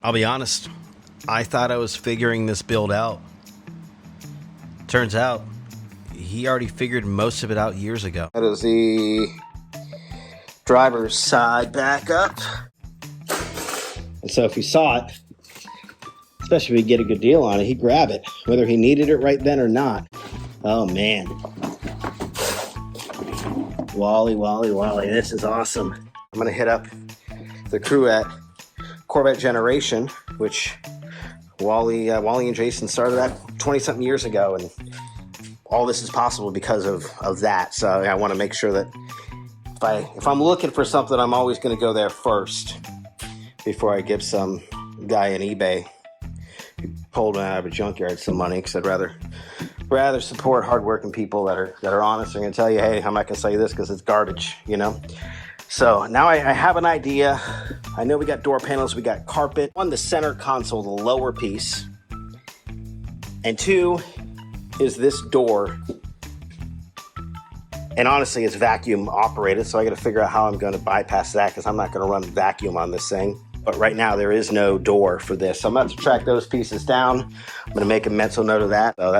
I'll be honest, I thought I was figuring this build out. Turns out, he already figured most of it out years ago. That is the driver's side backup. And so if he saw it, especially if we get a good deal on it, he'd grab it, whether he needed it right then or not. Oh man. Wally, this is awesome. I'm gonna hit up the crew at Corvette Generation, which Wally and Jason started that 20-something years ago, and all this is possible because of that. So I want to make sure that if I'm looking for something, I'm always going to go there first before I give some guy on eBay who pulled out of a junkyard some money, because I'd rather support hardworking people that are honest and going to tell you, hey, I'm not going to sell you this because it's garbage, you know. So now I have an idea. I know we got door panels, we got carpet. On the center console, the lower piece. And two is this door. And honestly, it's vacuum operated, so I got to figure out how I'm going to bypass that, because I'm not going to run vacuum on this thing. But right now, there is no door for this. So I'm going to track those pieces down. I'm going to make a mental note of that. So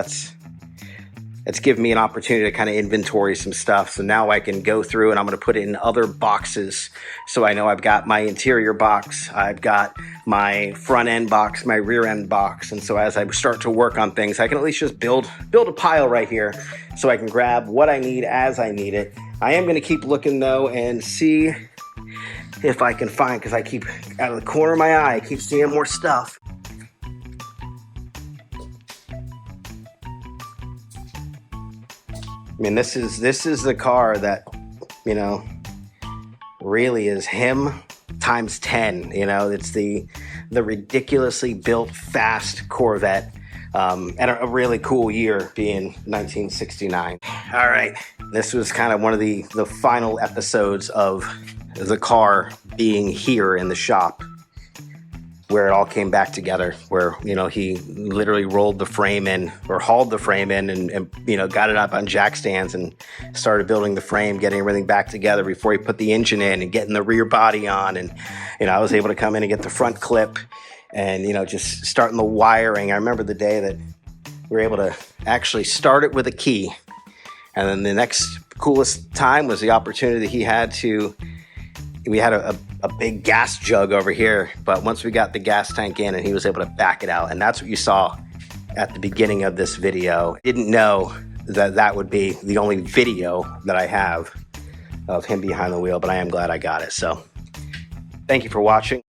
it's given me an opportunity to kind of inventory some stuff. So now I can go through and I'm going to put it in other boxes. So I know I've got my interior box, I've got my front end box, my rear end box. And so as I start to work on things, I can at least just build a pile right here so I can grab what I need as I need it. I am going to keep looking though and see if I can find, because I keep out of the corner of my eye, I keep seeing more stuff. I mean, this is the car that, you know, really is him times 10. You know, it's the ridiculously built fast Corvette, and a really cool year being 1969. All right, this was kind of one of the final episodes of the car being here in the shop, where it all came back together, where, you know, he literally rolled the frame in, or hauled the frame in, and you know, got it up on jack stands and started building the frame, getting everything back together before he put the engine in and getting the rear body on. And, you know, I was able to come in and get the front clip and, you know, just starting the wiring. I remember the day that we were able to actually start it with a key. And then the next coolest time was the opportunity that he had to, we had a big gas jug over here, but once we got the gas tank in, and he was able to back it out, and that's what you saw at the beginning of this video. Didn't know that would be the only video that I have of him behind the wheel, but I am glad I got it. So thank you for watching.